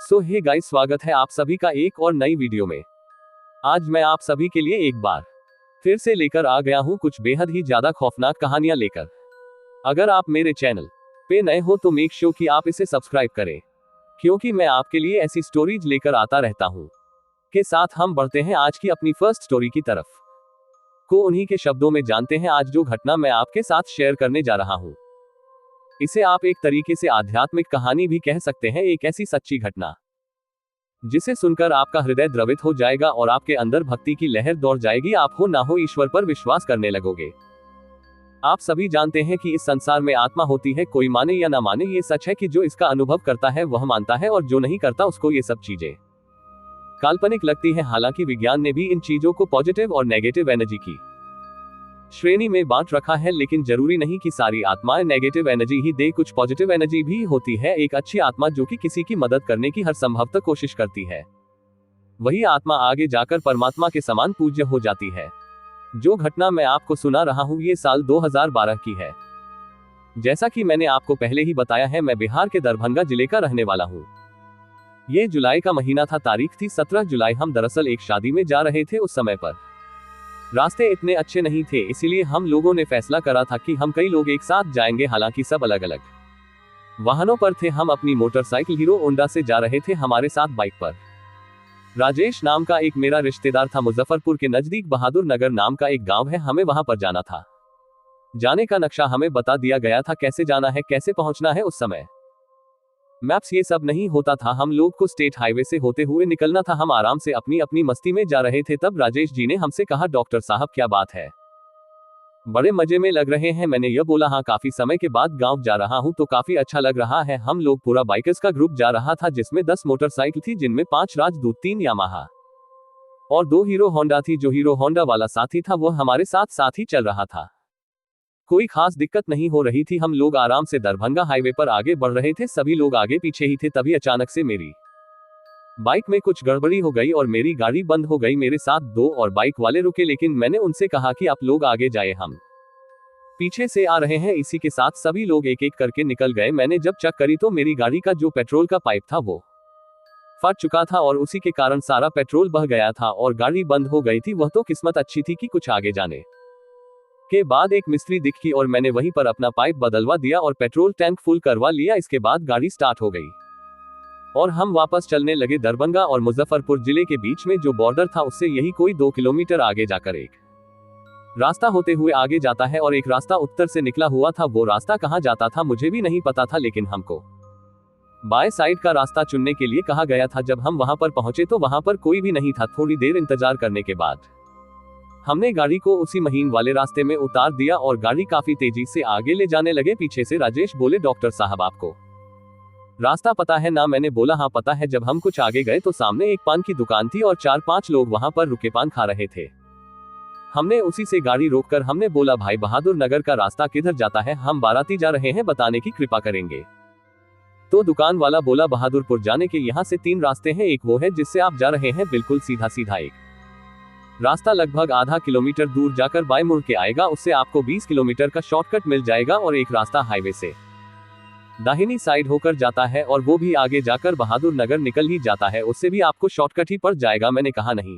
सो hey guys, स्वागत है आप सभी का एक और नई वीडियो में। आज मैं आप सभी के लिए एक बार फिर से लेकर आ गया हूं कुछ बेहद ही ज्यादा खौफनाक कहानियां लेकर। अगर आप मेरे चैनल पे नए हो तो मेक श्योर कि आप इसे सब्सक्राइब करें, क्योंकि मैं आपके लिए ऐसी स्टोरीज लेकर आता रहता हूं। के साथ हम बढ़ते हैं आज की अपनी फर्स्ट स्टोरी की तरफ। को उन्हीं के शब्दों में जानते हैं आज जो घटना मैं आपके साथ शेयर करने जा रहा हूं। इसे आप एक तरीके से आध्यात्मिक कहानी भी कह सकते हैं, एक ऐसी सच्ची घटना जिसे सुनकर आपका हृदय द्रवित हो जाएगा और आपके अंदर भक्ति की लहर दौड़ जाएगी। आप हो ना हो ईश्वर पर विश्वास करने लगोगे। आप सभी जानते हैं कि इस संसार में आत्मा होती है, कोई माने या ना माने ये सच है कि जो इसका अनुभव करता है वह मानता है और जो नहीं करता उसको ये सब चीजें काल्पनिक लगती है। हालांकि विज्ञान ने भी इन चीजों को पॉजिटिव और नेगेटिव एनर्जी की श्रेणी में बांट रखा है, लेकिन जरूरी नहीं कि सारी आत्माएं नेगेटिव एनर्जी ही दे, कुछ पॉजिटिव एनर्जी भी होती है। एक अच्छी आत्मा जो कि किसी की मदद करने की हर संभवतः कोशिश करती है, वही आत्मा आगे जाकर परमात्मा के समान पूज्य हो जाती है। जो घटना मैं आपको सुना रहा हूं ये साल 2012 की है। जैसा कि मैंने आपको पहले ही बताया है, मैं बिहार के दरभंगा जिले का रहने वाला हूं। ये जुलाई का महीना था, तारीख थी 17 जुलाई। हम दरअसल एक शादी में जा रहे थे। उस समय पर रास्ते इतने अच्छे नहीं थे, इसीलिए हम लोगों ने फैसला करा था कि हम कई लोग एक साथ जाएंगे। हालांकि सब अलग अलग वाहनों पर थे। हम अपनी मोटरसाइकिल हीरो होंडा से जा रहे थे, हमारे साथ बाइक पर राजेश नाम का एक मेरा रिश्तेदार था। मुजफ्फरपुर के नजदीक बहादुर नगर नाम का एक गांव है, हमें वहां पर जाना था। जाने का नक्शा हमें बता दिया गया था, कैसे जाना है, कैसे पहुंचना है। उस समय मैप्स ये सब नहीं होता था, हम लोग को स्टेट हाईवे से होते हुए निकलना था। हम आराम से अपनी अपनी मस्ती में जा रहे थे। तब राजेश जी ने हमसे कहा, डॉक्टर साहब क्या बात है, बड़े मजे में लग रहे हैं। मैंने यह बोला, हाँ काफी समय के बाद गांव जा रहा हूं तो काफी अच्छा लग रहा है। हम लोग पूरा बाइकर्स का ग्रुप जा रहा था, जिसमें 10 मोटरसाइकिल थी, जिनमें 5 राजदूत, 3 यामाहा और 2 हीरो होंडा थी। जो हीरो होंडा वाला साथी था वह हमारे साथ साथ ही चल रहा था। कोई खास दिक्कत नहीं हो रही थी। हम लोग आराम से दरभंगा हाईवे पर आगे बढ़ रहे थे, सभी लोग आगे पीछे ही थे। तभी अचानक से मेरी बाइक में कुछ गड़बड़ी हो गई और मेरी गाड़ी बंद हो गई। मेरे साथ 2 और बाइक वाले रुके, लेकिन मैंने उनसे कहा कि आप लोग आगे जाए, हम पीछे से आ रहे हैं। इसी के साथ सभी लोग एक एक करके निकल गए। मैंने जब चेक करी तो मेरी गाड़ी का जो पेट्रोल का पाइप था वो फट चुका था और उसी के कारण सारा पेट्रोल बह गया था और गाड़ी बंद हो गई थी। वह तो किस्मत अच्छी थी कि कुछ आगे जाने के बाद एक मिस्त्री दिखी और मैंने वहीं पर अपना पाइप बदलवा दिया और पेट्रोल टैंक फुल करवा लिया। इसके बाद गाड़ी स्टार्ट हो गई और हम वापस चलने लगे। दरभंगा और मुजफ्फरपुर जिले के बीच में जो बॉर्डर था उससे यही कोई 2 किलोमीटर आगे जाकर एक रास्ता होते हुए आगे जाता है और एक रास्ता उत्तर से निकला हुआ था। वो रास्ता कहां जाता था मुझे भी नहीं पता था, लेकिन हमको बाएं साइड का रास्ता चुनने के लिए कहा गया था। जब हम वहां पर पहुंचे तो वहां पर कोई भी नहीं था। थोड़ी देर इंतजार करने के बाद हमने गाड़ी को उसी महीन वाले रास्ते में उतार दिया और गाड़ी काफी तेजी से आगे ले जाने लगे। पीछे से राजेश बोले, डॉक्टर साहब आपको रास्ता पता है ना? मैंने बोला, हाँ पता है। जब हम कुछ आगे गए तो सामने एक पान की दुकान थी और 4-5 लोग वहां पर रुके पान खा रहे थे। हमने उसी से गाड़ी रोककर हमने बोला, भाई बहादुर नगर का रास्ता किधर जाता है? हम बाराती जा रहे हैं, बताने की कृपा करेंगे। तो दुकान वाला बोला, बहादुरपुर जाने के यहाँ से 3 रास्ते हैं, एक वो है जिससे आप जा रहे हैं, बिल्कुल सीधा सीधा एक रास्ता लगभग आधा किलोमीटर दूर जाकर बाएं मुड़ के आएगा, उससे आपको 20 किलोमीटर का शॉर्टकट मिल जाएगा और एक रास्ता हाईवे से दाहिनी साइड होकर जाता है और वो भी आगे जाकर बहादुर नगर निकल ही जाता है, उससे भी आपको शॉर्टकट ही पड़ जाएगा। मैंने कहा, नहीं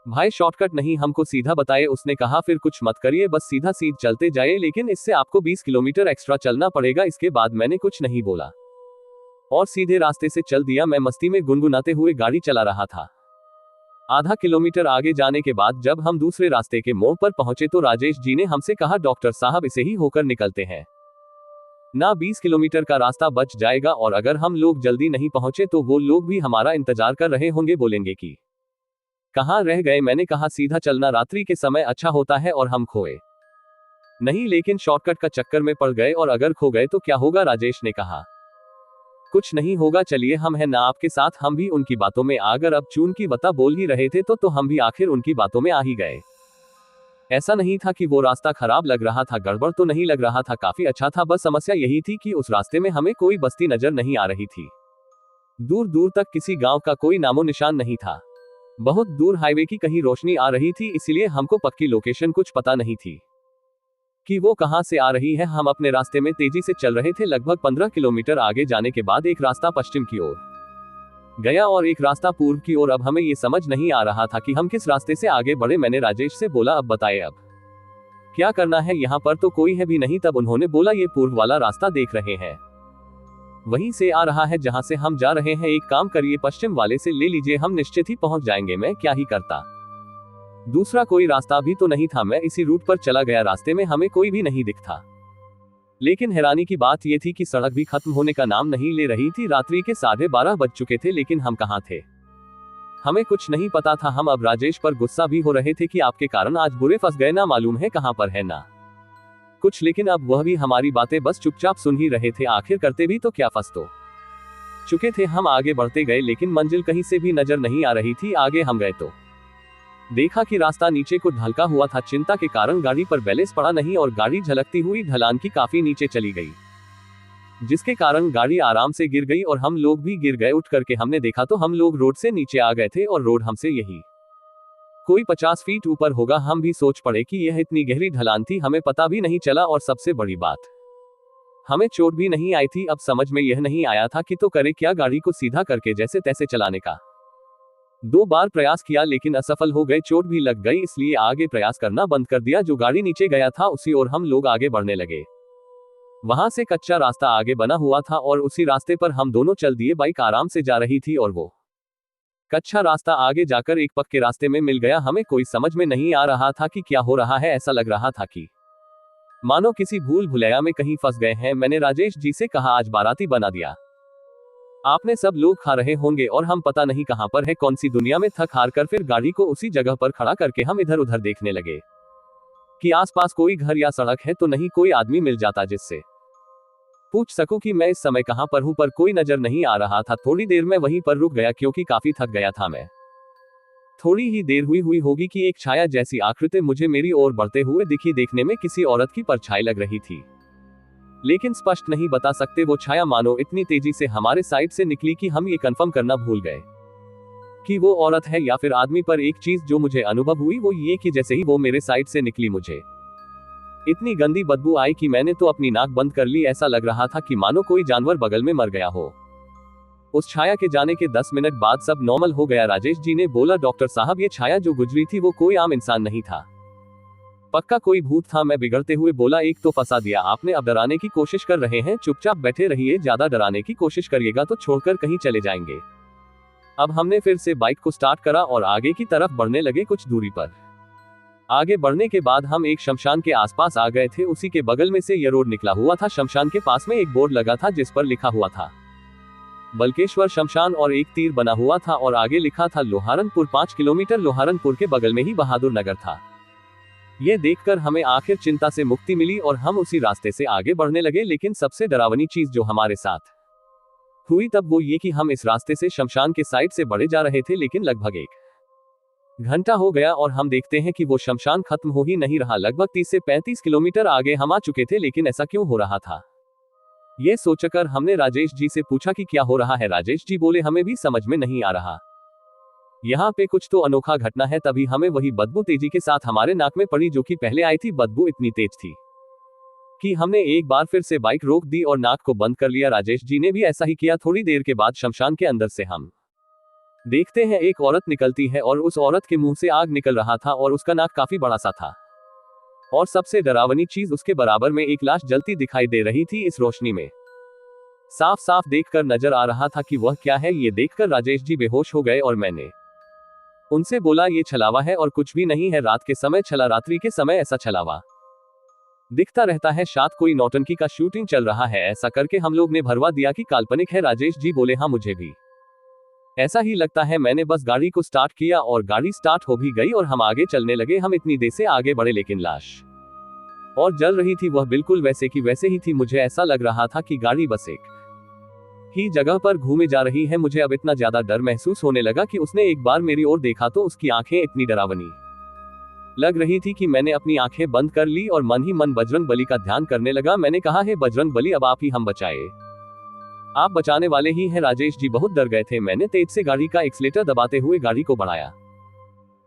भाई शॉर्टकट नहीं, हमको सीधा बताइए। उसने कहा, फिर कुछ मत करिए, बस सीधा सीध चलते जाइए, लेकिन इससे आपको 20 किलोमीटर एक्स्ट्रा चलना पड़ेगा। इसके बाद मैंने कुछ नहीं बोला और सीधे रास्ते से चल दिया। मैं मस्ती में गुनगुनाते हुए गाड़ी चला रहा था। आधा किलोमीटर आगे जाने के बाद जब हम दूसरे रास्ते के मोड़ पर पहुंचे तो राजेश जी ने हमसे कहा, डॉक्टर साहब इसे ही होकर निकलते हैं ना, 20 किलोमीटर का रास्ता बच जाएगा और अगर हम लोग जल्दी नहीं पहुंचे तो वो लोग भी हमारा इंतजार कर रहे होंगे, बोलेंगे कि कहां रह गए। मैंने कहा, सीधा चलना रात्रि के समय अच्छा होता है और हम खोए नहीं, लेकिन शॉर्टकट का चक्कर में पड़ गए और अगर खो गए तो क्या होगा? राजेश ने कहा, कुछ नहीं होगा, चलिए हम हैं ना आपके साथ। हम भी उनकी बातों में आकर अब चून की बता बोल ही रहे थे तो हम भी आखिर उनकी बातों में आ ही गए। ऐसा नहीं था कि वो रास्ता खराब लग रहा था, गड़बड़ तो नहीं लग रहा था, काफी अच्छा था। बस समस्या यही थी कि उस रास्ते में हमें कोई बस्ती नजर नहीं आ रही थी। दूर दूर तक किसी गांव का कोई नामो निशान नहीं था। बहुत दूर हाईवे की कहीं रोशनी आ रही थी, इसलिए हमको पक्की लोकेशन कुछ पता नहीं थी कि वो कहां से आ रही है। हम अपने रास्ते में तेजी से चल रहे थे। लगभग 15 किलोमीटर आगे जाने के बाद एक रास्ता पश्चिम की ओर गया और एक रास्ता पूर्व की ओर। अब हमें ये समझ नहीं आ रहा था कि हम किस रास्ते से आगे बढ़े। मैंने राजेश से बोला, अब बताए अब क्या करना है, यहाँ पर तो कोई है भी नहीं। तब उन्होंने बोला, ये पूर्व वाला रास्ता देख रहे हैं, वहीं से आ रहा है जहां से हम जा रहे हैं। एक काम करिए, पश्चिम वाले से ले लीजिए, हम निश्चित ही पहुंच जाएंगे। मैं क्या ही करता, दूसरा कोई रास्ता भी तो नहीं था। मैं इसी रूट पर चला गया। रास्ते में हमें कोई भी नहीं दिखता, लेकिन हैरानी की बात यह थी कि सड़क भी खत्म होने का नाम नहीं ले रही थी। रात्रि के 12:30 बज चुके थे, लेकिन हम कहाँ थे, हमें कुछ नहीं पता था। हम अब राजेश पर गुस्सा भी हो रहे थे कि आपके कारण आज बुरे फंस गए, ना मालूम है कहां पर है ना कुछ। लेकिन अब वह भी हमारी बातें बस चुपचाप सुन ही रहे थे। आखिर करते भी तो क्या, फंस तो चुके थे। हम आगे बढ़ते गए, लेकिन मंजिल कहीं से भी नजर नहीं आ रही थी। आगे हम गए तो देखा कि रास्ता नीचे को ढलका हुआ था। चिंता के कारण गाड़ी पर बैलेंस पड़ा नहीं और गाड़ी झलकती हुई ढलान की काफी नीचे चली गई, जिसके कारण गाड़ी आराम से गिर गई और हम लोग भी गिर गए। उठ करके हमने देखा तो हम लोग रोड से नीचे आ गए थे और रोड हमसे यही कोई 50 फीट ऊपर होगा। हम भी सोच पड़े कि यह इतनी गहरी ढलान थी, हमें पता भी नहीं चला। और सबसे बड़ी बात, हमें चोट भी नहीं आई थी। अब समझ में यह नहीं आया था कि तो करे क्या, गाड़ी को सीधा करके जैसे तैसे चलाने का 2 बार प्रयास किया, लेकिन असफल हो गए। चोट भी लग गई, इसलिए आगे प्रयास करना बंद कर दिया। जो गाड़ी नीचे गया था उसी ओर हम लोग आगे बढ़ने लगे। वहां से कच्चा रास्ता आगे बना हुआ था और उसी रास्ते पर हम दोनों चल दिए। बाइक आराम से जा रही थी और वो कच्चा रास्ता आगे जाकर एक पक्के रास्ते में मिल गया। हमें कोई समझ में नहीं आ रहा था कि क्या हो रहा है। ऐसा लग रहा था कि मानो किसी भूल भुलैया में कहीं फंस गए हैं। मैंने राजेश जी से कहा, आज बाराती बना दिया आपने, सब लोग खा रहे होंगे और हम पता नहीं कहां पर है, कौन सी दुनिया में थक हार कर। फिर गाड़ी को उसी जगह पर खड़ा करके हम इधर उधर देखने लगे कि आसपास कोई घर या सड़क है तो नहीं, कोई आदमी मिल जाता जिससे पूछ सकूं कि मैं इस समय कहां पर हूं। पर कोई नजर नहीं आ रहा था। थोड़ी देर में वहीं पर रुक गया क्योंकि काफी थक गया था मैं। थोड़ी ही देर हुई होगी कि एक छाया जैसी आकृति मुझे मेरी ओर बढ़ते हुए दिखी। देखने में किसी औरत की परछाई लग रही थी, लेकिन स्पष्ट नहीं बता सकते वो छाया मानो इतनी तेजी से हमारे साइड से निकली कि हम ये कंफर्म करना भूल गए कि वो औरत है या फिर आदमी। पर एक चीज जो मुझे अनुभव हुई वो ये कि जैसे ही वो मेरे साइड से निकली, मुझे इतनी गंदी बदबू आई कि मैंने तो अपनी नाक बंद कर ली। ऐसा लग रहा था कि मानो कोई जानवर बगल में मर गया हो। उस छाया के जाने के 10 मिनट बाद सब नॉर्मल हो गया। राजेश जी ने बोला, डॉक्टर साहब ये छाया जो गुजरी थी वो कोई आम इंसान नहीं था, पक्का कोई भूत था। मैं बिगड़ते हुए बोला, एक तो फंसा दिया आपने, अब डराने की कोशिश कर रहे हैं, चुपचाप बैठे रहिए, ज्यादा डराने की कोशिश करिएगा तो छोड़कर कहीं चले जाएंगे। अब हमने फिर से बाइक को स्टार्ट करा और आगे की तरफ बढ़ने लगे। कुछ दूरी पर आगे बढ़ने के बाद हम एक शमशान के आसपास आ गए थे। उसी के बगल में से यह रोड निकला हुआ था। शमशान के पास में एक बोर्ड लगा था जिस पर लिखा हुआ था बल्केश्वर शमशान और एक तीर बना हुआ था और आगे लिखा था लोहारनपुर। 5 किलोमीटर लोहारनपुर के बगल में ही बहादुर नगर था। यह देखकर हमें आखिर चिंता से मुक्ति मिली और हम उसी रास्ते से आगे बढ़ने लगे। लेकिन सबसे डरावनी चीज जो हमारे साथ हुई तब वो ये कि हम इस रास्ते से शमशान के साइड से बढ़े जा रहे थे, लेकिन लगभग 1 घंटा हो गया और हम देखते हैं कि वो शमशान खत्म हो ही नहीं रहा। लगभग 30 से 35 किलोमीटर आगे हम आ चुके थे, लेकिन ऐसा क्यों हो रहा था, ये सोचकर हमने राजेश जी से पूछा कि क्या हो रहा है। राजेश जी बोले, हमें भी समझ में नहीं आ रहा, यहाँ पे कुछ तो अनोखा घटना है। तभी हमें वही बदबू तेजी के साथ हमारे नाक में पड़ी जो कि पहले आई थी। बदबू इतनी तेज थी कि हमने एक बार फिर से बाइक रोक दी और नाक को बंद कर लिया। राजेश जी ने भी ऐसा ही किया। थोड़ी देर के बाद शमशान के अंदर से हम देखते हैं एक औरत निकलती है और उस औरत के मुंह से आग निकल रहा था और उसका नाक काफी बड़ा सा था। और सबसे डरावनी चीज, उसके बराबर में एक लाश जलती दिखाई दे रही थी। इस रोशनी में साफ साफ देखकर नजर आ रहा था कि वह क्या है। ये देखकर राजेश जी बेहोश हो गए और मैंने उनसे बोला, ये छलावा है और कुछ भी नहीं है। रात के समय छला, रात्रि के समय ऐसा छलावा दिखता रहता है, शायद कोई नौटंकी का शूटिंग चल रहा है। ऐसा करके हम लोग ने भरवा दिया कि काल्पनिक है। राजेश जी बोले, हाँ मुझे भी ऐसा ही लगता है। मैंने बस गाड़ी को स्टार्ट किया और गाड़ी स्टार्ट हो भी गई और हम आगे चलने लगे। हम इतनी देर से आगे बढ़े, लेकिन लाश और जल रही थी वह बिल्कुल वैसे की वैसे ही थी। मुझे ऐसा लग रहा था कि गाड़ी बस एक ही जगह पर घूमे जा रही है। मुझे अब इतना ज्यादा डर महसूस होने लगा कि उसने एक बार मेरी ओर देखा तो उसकी आंखें इतनी डरावनी लग रही थी कि मैंने अपनी आंखें बंद कर ली और मन ही मन बजरंग बली का ध्यान करने लगा। मैंने कहा, हे बजरंग बली, अब आप ही हम बचाए, आप बचाने वाले ही हैं। राजेश जी बहुत डर गए थे। मैंने तेज से गाड़ी का एक्सीलेटर दबाते हुए गाड़ी को बढ़ाया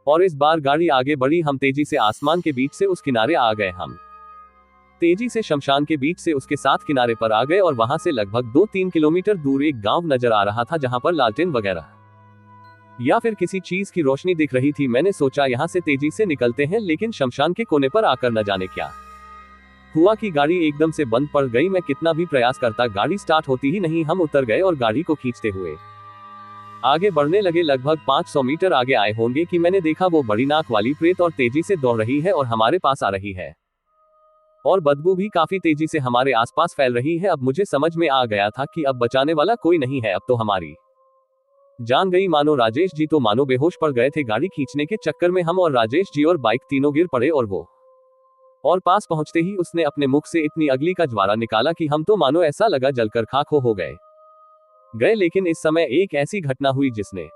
और इस बार गाड़ी आगे बढ़ी। हम तेजी से आसमान के बीच से उस किनारे आ गए। हम तेजी से शमशान के बीच से उसके साथ किनारे पर आ गए और वहां से लगभग 2-3 किलोमीटर दूर एक गांव नजर आ रहा था जहां पर लालटेन वगैरह या फिर किसी चीज की रोशनी दिख रही थी। मैंने सोचा यहां से तेजी से निकलते हैं, लेकिन शमशान के कोने पर आकर न जाने क्या हुआ कि गाड़ी एकदम से बंद पड़ गई। मैं कितना भी प्रयास करता गाड़ी स्टार्ट होती ही नहीं। हम उतर गए और गाड़ी को खींचते हुए आगे बढ़ने लगे। लगभग 500 मीटर आगे आए होंगे कि मैंने देखा वो बड़ी नाक वाली प्रेत और तेजी से दौड़ रही है और हमारे पास आ रही है, और बदबू भी काफी तेजी से हमारे आसपास फैल रही है। अब मुझे समझ में आ गया था कि अब बचाने वाला कोई नहीं है, अब तो हमारी जान गई मानो। राजेश जी तो मानो बेहोश पड़ गए थे। गाड़ी खींचने के चक्कर में हम और राजेश जी और बाइक तीनों गिर पड़े और पास पहुंचते ही उसने अपने मुख से इतनी अगली का ज्वाला निकाला कि हम तो मानो ऐसा लगा जलकर खाक हो गए। लेकिन इस समय एक ऐसी घटना हुई जिसने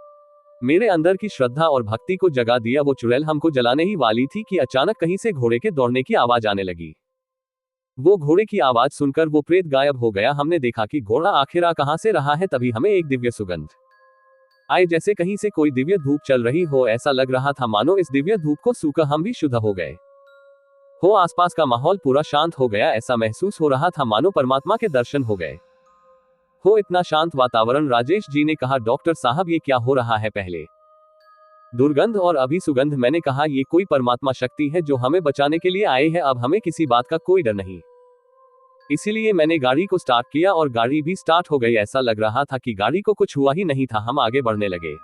मेरे अंदर की श्रद्धा और भक्ति को जगा दिया। वो चुड़ैल हमको जलाने ही वाली थी कि अचानक कहीं से घोड़े के दौड़ने की आवाज आने लगी। वो घोड़े की आवाज सुनकर वो प्रेत गायब हो गया। हमने देखा कि घोड़ा आखिर आ कहां से रहा है। तभी हमें एक दिव्य सुगंध आए, जैसे कहीं से कोई दिव्य धूप चल रही हो। ऐसा लग रहा था मानो इस दिव्य धूप को सूखा हम भी शुद्ध हो गए हो। आसपास का माहौल पूरा शांत हो गया। ऐसा महसूस हो रहा था मानो परमात्मा के दर्शन हो गए हो। इतना शांत वातावरण। राजेश जी ने कहा, डॉक्टर साहब ये क्या हो रहा है? पहले दुर्गंध और अभी सुगंध। मैंने कहा ये कोई परमात्मा शक्ति है जो हमें बचाने के लिए आए हैं। अब हमें किसी बात का कोई डर नहीं। इसीलिए मैंने गाड़ी को स्टार्ट किया और गाड़ी भी स्टार्ट हो गई। ऐसा लग रहा था कि गाड़ी को कुछ हुआ ही नहीं था। हम आगे बढ़ने लगे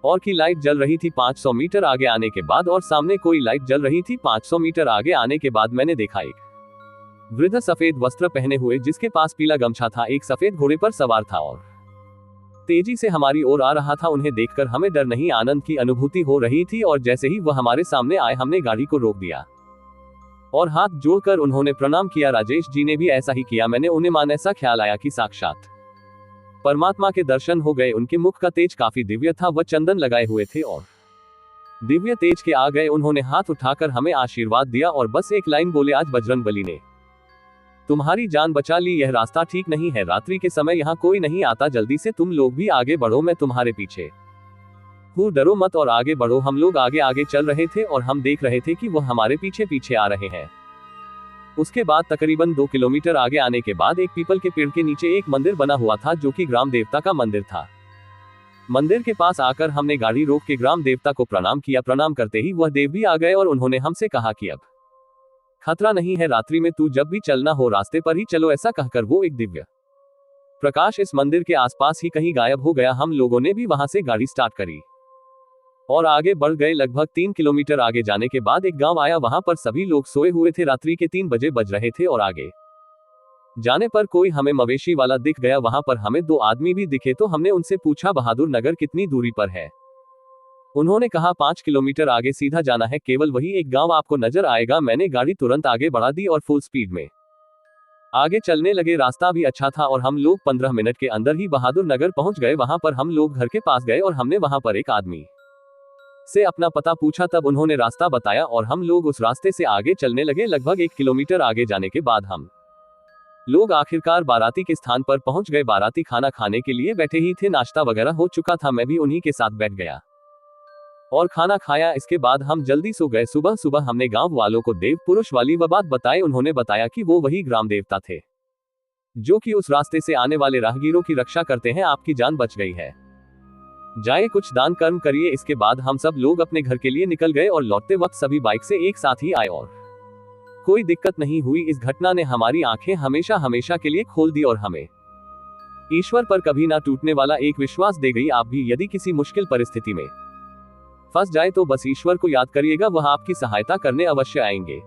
और की लाइट जल रही थी 500 मीटर आगे आने के बाद, और सामने कोई लाइट जल रही थी 500 मीटर आगे आने के बाद। मैंने देखा एक वृद्ध सफेद वस्त्र पहने हुए जिसके पास पीला गमछा था, एक सफेद घोड़े पर सवार था और तेजी से हमारी ओर आ रहा था। उन्हें देखकर हमें डर नहीं आनंद की अनुभूति हो रही थी, और जैसे ही वह हमारे सामने आए हमने गाड़ी को रोक दिया और हाथ जोड़कर उन्होंने प्रणाम किया। राजेश जी ने भी ऐसा ही किया। मैंने उन्हें मान ऐसा ख्याल आया कि साक्षात परमात्मा के दर्शन हो गए। उनके मुख का तेज काफी दिव्य था। वह चंदन लगाए हुए थे और दिव्य तेज के आ गए। उन्होंने हाथ उठाकर हमें आशीर्वाद दिया और बस एक लाइन बोले, आज बजरंगबली ने तुम्हारी जान बचा ली। यह रास्ता ठीक नहीं है, रात्रि के समय यहाँ कोई नहीं आता, जल्दी से तुम लोग भी आगे बढ़ो, मैं तुम्हारे पीछे हूँ, डरो मत और आगे बढ़ो। हम लोग आगे आगे चल रहे थे और हम देख रहे थे कि वह हमारे पीछे पीछे आ रहे हैं। उसके बाद तकरीबन 2 किलोमीटर आगे आने के बाद एक पीपल के पेड़ के नीचे एक मंदिर बना हुआ था जो कि ग्राम देवता का मंदिर था। मंदिर के पास आकर हमने गाड़ी रोक के ग्राम देवता को प्रणाम किया। प्रणाम करते ही वह देव भी आ गए और उन्होंने हमसे कहा कि अब खतरा नहीं है, रात्रि में तू जब भी चलना हो रास्ते पर ही चलो। ऐसा कहकर वो एक दिव्य प्रकाश इस मंदिर के आसपास ही कहीं गायब हो गया। हम लोगों ने भी वहां से गाड़ी स्टार्ट करी और आगे बढ़ गए। लगभग 3 किलोमीटर आगे जाने के बाद एक गांव आया। वहां पर सभी लोग सोए हुए थे। रात्रि के 3 बजे बज रहे थे और आगे जाने पर कोई हमें मवेशी वाला दिख गया। वहां पर हमें 2 आदमी भी दिखे तो हमने उनसे पूछा, बहादुर नगर कितनी दूरी पर है? उन्होंने कहा 5 किलोमीटर आगे सीधा जाना है, केवल वही एक गांव आपको नजर आएगा। मैंने गाड़ी तुरंत आगे बढ़ा दी और फुल स्पीड में आगे चलने लगे। रास्ता भी अच्छा था और हम लोग 15 मिनट के अंदर ही बहादुर नगर पहुंच गए। वहां पर हम लोग घर के पास गए और हमने वहां पर एक आदमी से अपना पता पूछा। तब उन्होंने रास्ता बताया और हम लोग उस रास्ते से आगे चलने लगे। लगभग 1 किलोमीटर आगे जाने के बाद हम लोग आखिरकार बाराती के स्थान पर पहुंच गए। बाराती खाना खाने के लिए बैठे ही थे, नाश्ता वगैरह हो चुका था। मैं भी उन्हीं के साथ बैठ गया और खाना खाया। इसके बाद हम जल्दी सो गए। सुबह सुबह हमने गांव वालों को देव पुरुष वाली वह बात बताई। उन्होंने बताया कि वो वही ग्राम देवता थे जो कि उस रास्ते से आने वाले राहगीरों की रक्षा करते हैं। आपकी जान बच गई है, जाए कुछ दान कर्म करिए। इसके बाद हम सब लोग अपने घर के लिए निकल गए और लौटते वक्त सभी बाइक से एक साथ ही आए और कोई दिक्कत नहीं हुई। इस घटना ने हमारी आंखें हमेशा हमेशा के लिए खोल दी और हमें ईश्वर पर कभी ना टूटने वाला एक विश्वास दे गई। आप भी यदि किसी मुश्किल परिस्थिति में फंस जाए तो बस ईश्वर को याद करिएगा, वह आपकी सहायता करने अवश्य आएंगे।